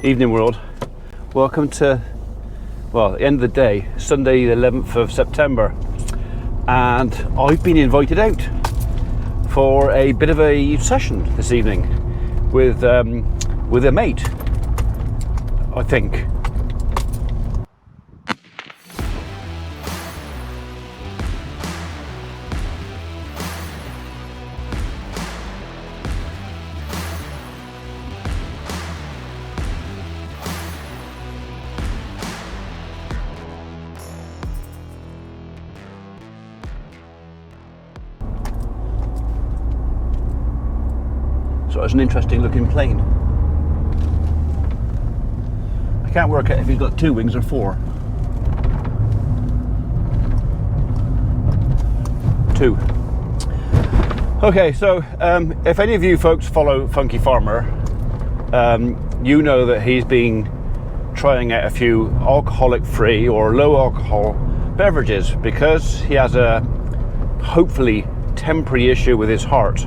Evening world. Welcome to, well, the end of the day, Sunday the 11th of September, and I've been invited out for a bit of a session this evening with a mate, I think. So it's an interesting looking plane. I can't work out if he's got 2 wings or 4. 2. Okay, so if any of you folks follow Funky Farmer, you know that he's been trying out a few alcoholic-free or low-alcohol beverages because he has a hopefully temporary issue with his heart.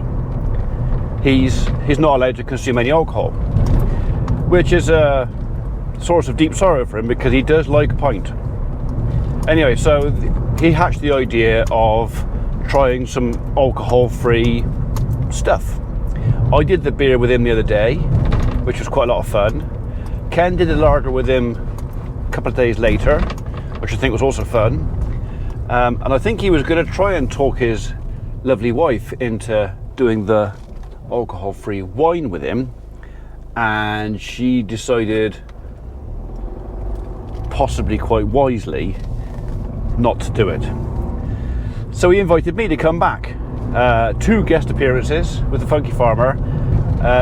He's not allowed to consume any alcohol, which is a source of deep sorrow for him because he does like a pint. Anyway, so he hatched the idea of trying some alcohol-free stuff. I did the beer with him the other day, which was quite a lot of fun. Ken did a lager with him a couple of days later, which I think was also fun. And I think he was going to try and talk his lovely wife into doing the alcohol-free wine with him, and she decided, possibly quite wisely, not to do it. So he invited me to come back, 2 guest appearances with the Funky Farmer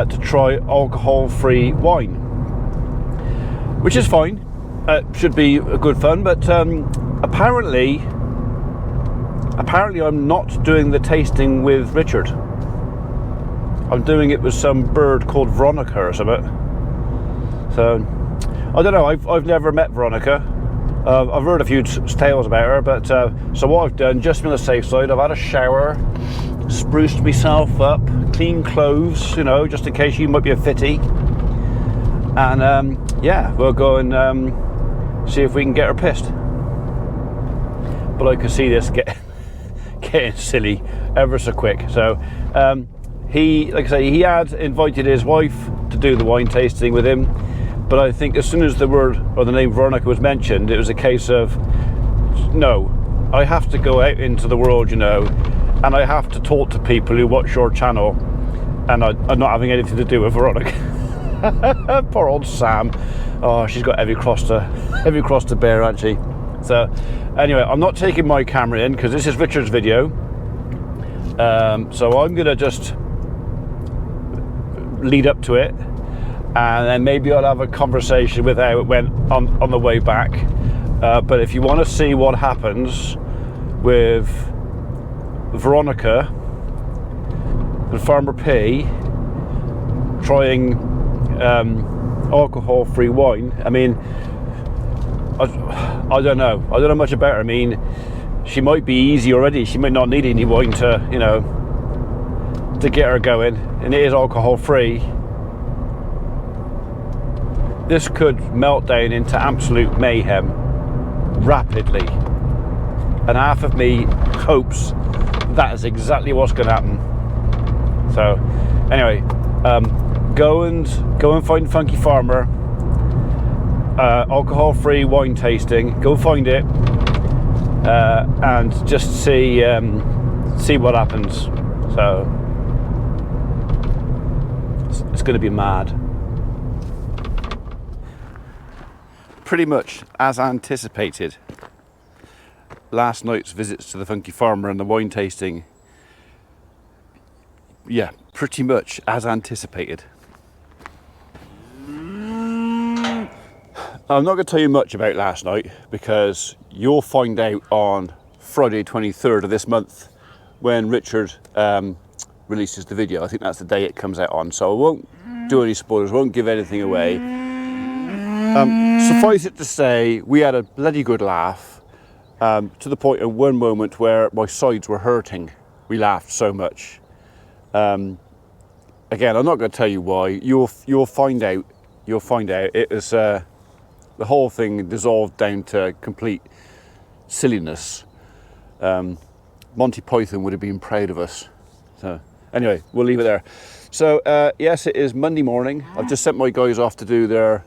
to try alcohol-free wine, which is fine. Should be a good fun, but apparently I'm not doing the tasting with Richard. I'm doing it with some bird called Veronica or something. So, I don't know, I've never met Veronica. I've heard a few tales about her, but so what I've done, just on the safe side, I've had a shower, spruced myself up, clean clothes, you know, just in case you might be a fitty. And yeah, we'll go and see if we can get her pissed. But I can see this getting silly ever so quick. So, he, like I say, he had invited his wife to do the wine tasting with him, but I think as soon as the word or the name Veronica was mentioned, it was a case of, no, I have to go out into the world, you know, and I have to talk to people who watch your channel, and I'm not having anything to do with Veronica. Poor old Sam. Oh, she's got every cross to bear, hasn't she? So, anyway, I'm not taking my camera in because this is Richard's video. So I'm gonna just lead up to it, and then maybe I'll have a conversation with how it went on the way back. But if you want to see what happens with Veronica and Farmer P trying alcohol-free wine, I mean, I don't know much about her. I mean, she might be easy already. She might not need any wine to, you know, to get her going, and it is alcohol free. This could melt down into absolute mayhem rapidly, and half of me hopes that is exactly what's going to happen. So anyway, go and find Funky Farmer alcohol free wine tasting. Go find it and just see what happens. So it's going to be mad. Pretty much as anticipated, last night's visits to the Funky Farmer and the wine tasting, yeah, pretty much as anticipated. I'm not going to tell you much about last night because you'll find out on Friday 23rd of this month when Richard releases the video. I think that's the day it comes out on, so I won't do any spoilers, won't give anything away. Suffice it to say, we had a bloody good laugh, to the point at one moment where my sides were hurting. We laughed so much. Again, I'm not going to tell you why. You'll find out you'll find out it was the whole thing dissolved down to complete silliness. Monty Python would have been proud of us. So anyway, we'll leave it there. So yes, it is Monday morning. I've just sent my guys off to do their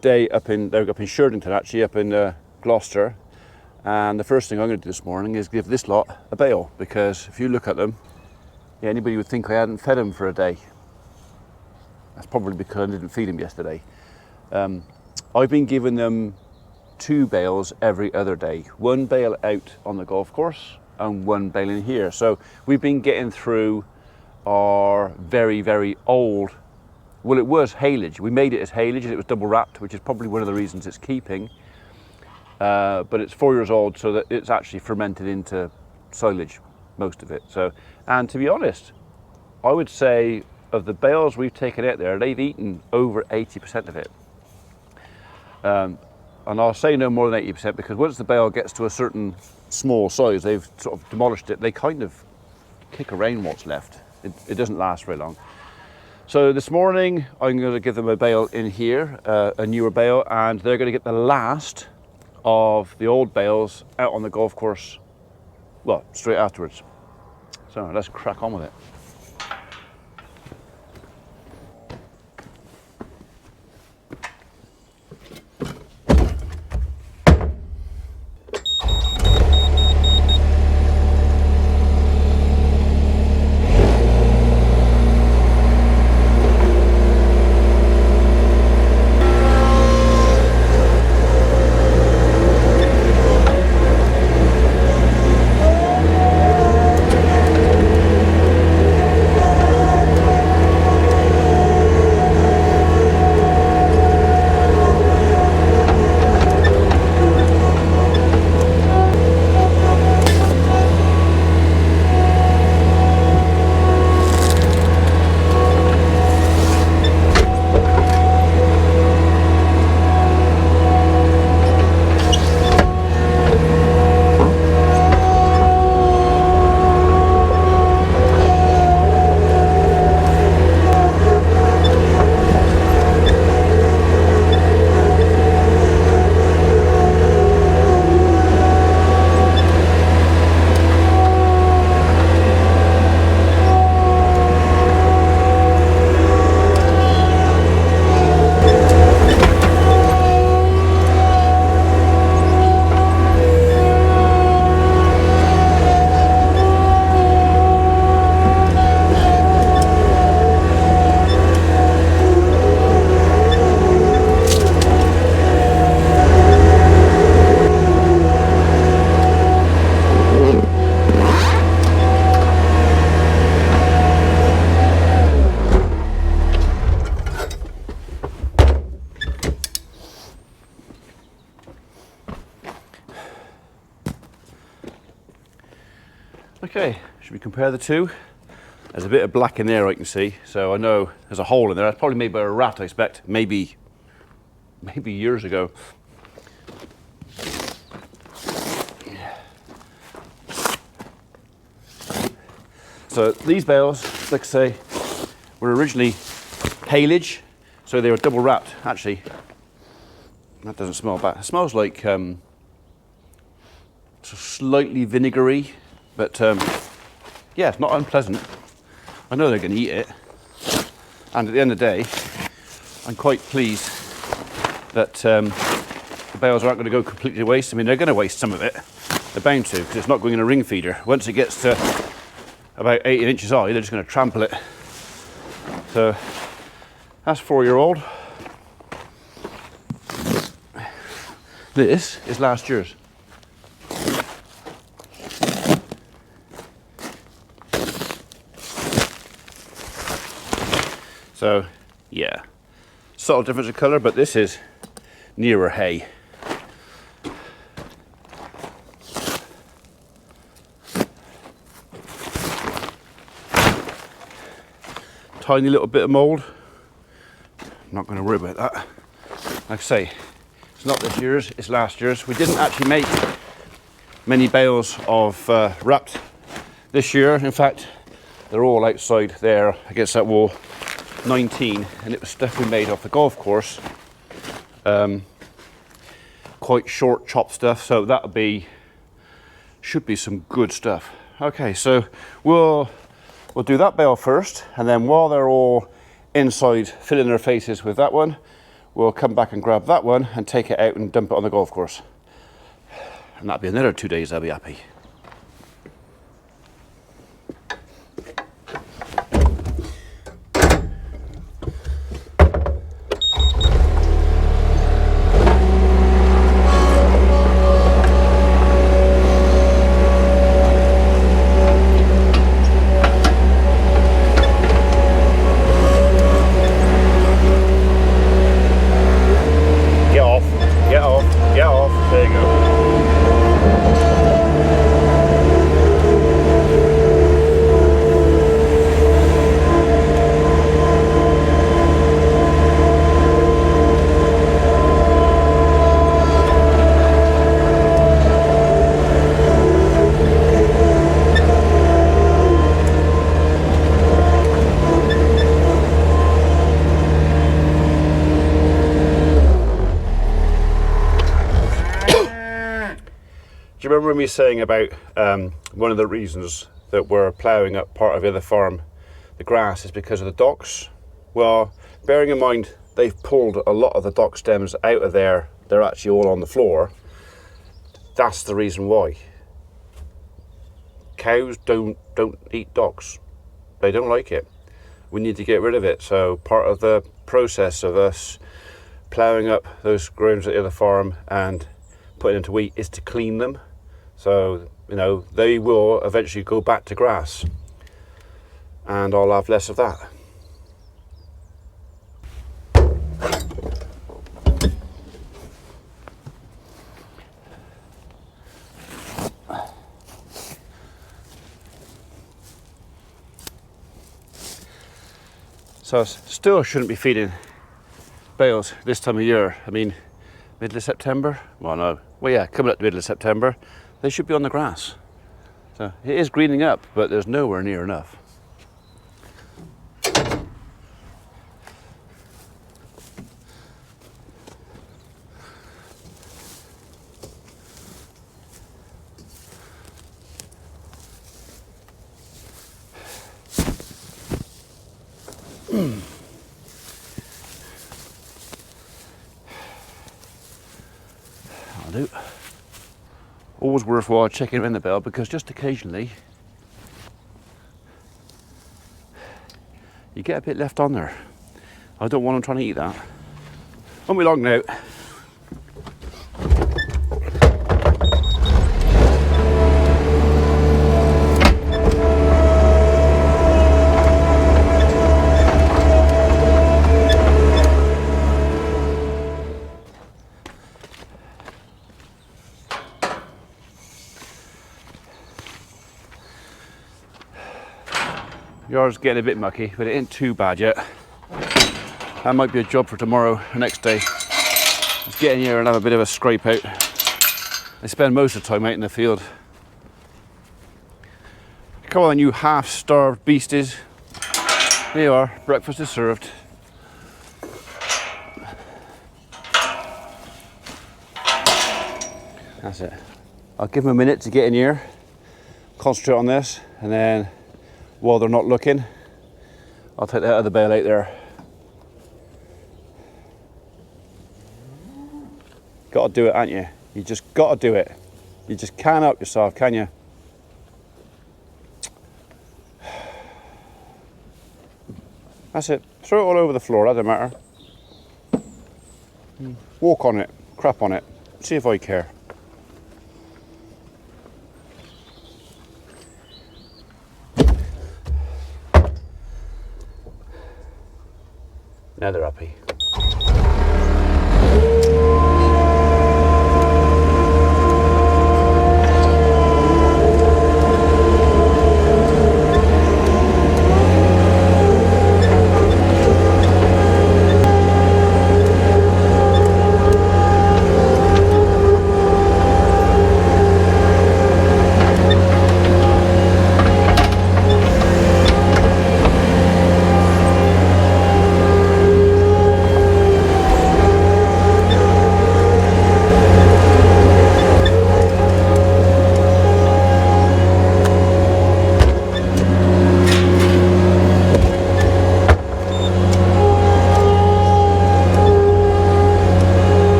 day they're up in Sherdington, actually, up in Gloucester. And the first thing I'm going to do this morning is give this lot a bail, because if you look at them, yeah, anybody would think I hadn't fed them for a day. That's probably because I didn't feed them yesterday. I've been giving them 2 bales every other day. 1 bale out on the golf course and 1 bale in here. So we've been getting through our very, very old, well, it was haylage. We made it as haylage and it was double wrapped, which is probably one of the reasons it's keeping. But it's 4 years old, so that it's actually fermented into silage, most of it. So, and to be honest, I would say of the bales we've taken out there, they've eaten over 80% of it. And I'll say no more than 80%, because once the bale gets to a certain small size, they've sort of demolished it. They kind of kick around what's left. It doesn't last very long. So this morning, I'm going to give them a bale in here, a newer bale, and they're going to get the last of the old bales out on the golf course, well, straight afterwards. So let's crack on with it. Okay, should we compare the two? There's a bit of black in there I can see, so I know there's a hole in there. That's probably made by a rat, I expect. Maybe years ago. So these bales, like I say, were originally haylage, so they were double wrapped. Actually, that doesn't smell bad. It smells like slightly vinegary, but yeah, it's not unpleasant. I know they're going to eat it, and at the end of the day, I'm quite pleased that the bales aren't going to go completely waste. I mean, they're going to waste some of it. They're bound to, because it's not going in a ring feeder. Once it gets to about 18 inches high, they're just going to trample it. So that's 4-year-old. This is last year's. So yeah, subtle difference of colour, but this is nearer hay. Tiny little bit of mould. I'm not going to worry about that. Like I say, it's not this year's, it's last year's. We didn't actually make many bales of wrapped this year. In fact, they're all outside there against that wall. 19, and it was stuff we made off the golf course. Quite short chop stuff, so that'll be, should be some good stuff. Okay, so we'll do that bale first, and then while they're all inside filling their faces with that one, we'll come back and grab that one and take it out and dump it on the golf course. And that'll be another 2 days, I'll be happy. Do you remember me saying about one of the reasons that we're ploughing up part of the other farm, the grass, is because of the docks? Well, bearing in mind they've pulled a lot of the dock stems out of there, they're actually all on the floor. That's the reason why. Cows don't eat docks. They don't like it. We need to get rid of it. So part of the process of us ploughing up those grounds at the other farm and putting into wheat is to clean them. So, you know, they will eventually go back to grass, and I'll have less of that. So I still shouldn't be feeding bales this time of year. I mean, middle of September? Well, no. Well, yeah, coming up to the middle of September, they should be on the grass. So it is greening up, but there's nowhere near enough. I'll do. Always worthwhile checking in the bell, because just occasionally you get a bit left on there. I don't want them trying to eat that. Won't be long now. Yard's getting a bit mucky, but it ain't too bad yet. That might be a job for tomorrow, the next day. Just get in here and have a bit of a scrape out. I spend most of the time out in the field. Come on, you half-starved beasties. Here you are, breakfast is served. That's it. I'll give them a minute to get in here, concentrate on this, and then while they're not looking, I'll take that other bale out there. Gotta do it, ain't you? You just gotta do it. You just can't help yourself, can you? That's it. Throw it all over the floor, that doesn't matter. Walk on it, crap on it. See if I care. Now they're happy.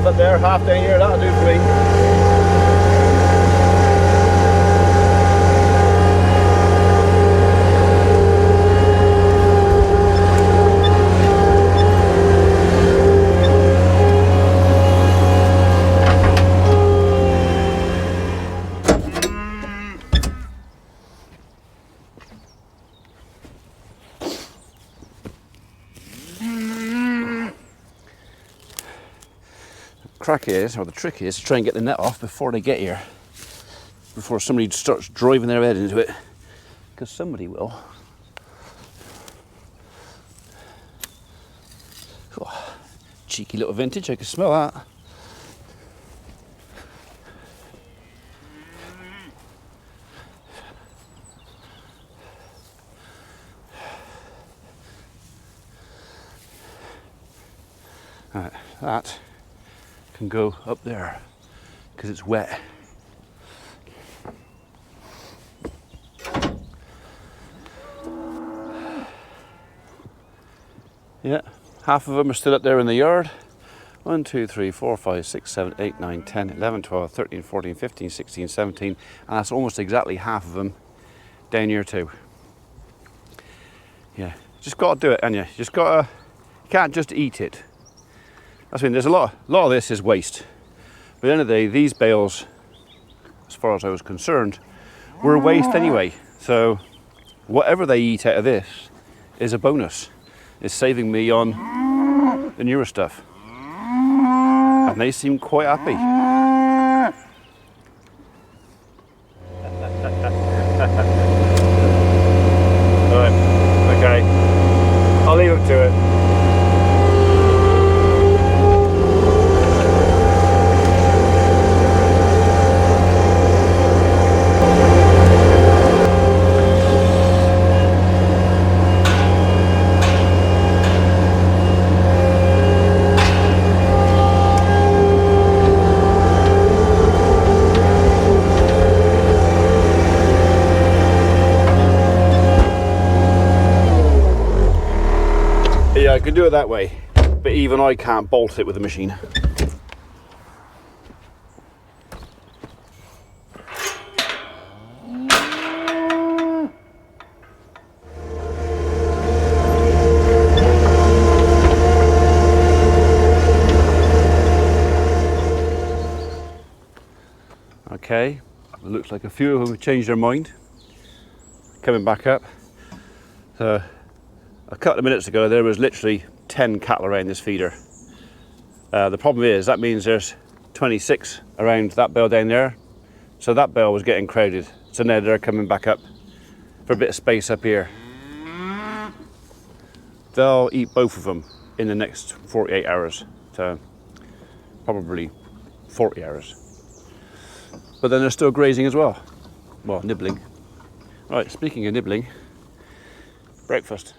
half up there, half down here, that'll do for me. Crack is, or the trick is, to try and get the net off before they get here, before somebody starts driving their head into it, because somebody will. Oh, cheeky little vintage, I can smell that. Right, that can go up there because it's wet. Yeah, half of them are still up there in the yard. 1, 2, 3, 4, 5, 6, 7, 8, 9, 10, 11, 12, 13, 14, 15, 16, 17, and that's almost exactly half of them down here too. Yeah, just got to do it, and you just got to, you can't just eat it. I mean, there's a lot of this is waste. But at the end of the day, these bales, as far as I was concerned, were waste anyway. So whatever they eat out of this is a bonus. It's saving me on the newer stuff. And they seem quite happy. Alright, okay. I'll leave them to it. Yeah, I can do it that way, but even I can't bolt it with the machine. Okay, it looks like a few of them have changed their mind, coming back up. So a couple of minutes ago there was literally 10 cattle around this feeder. The problem is that means there's 26 around that bale down there, so that bale was getting crowded, so now they're coming back up for a bit of space up here. They'll eat both of them in the next 48 hours, so probably 40 hours. But then they're still grazing as well, nibbling. Right, speaking of nibbling, breakfast.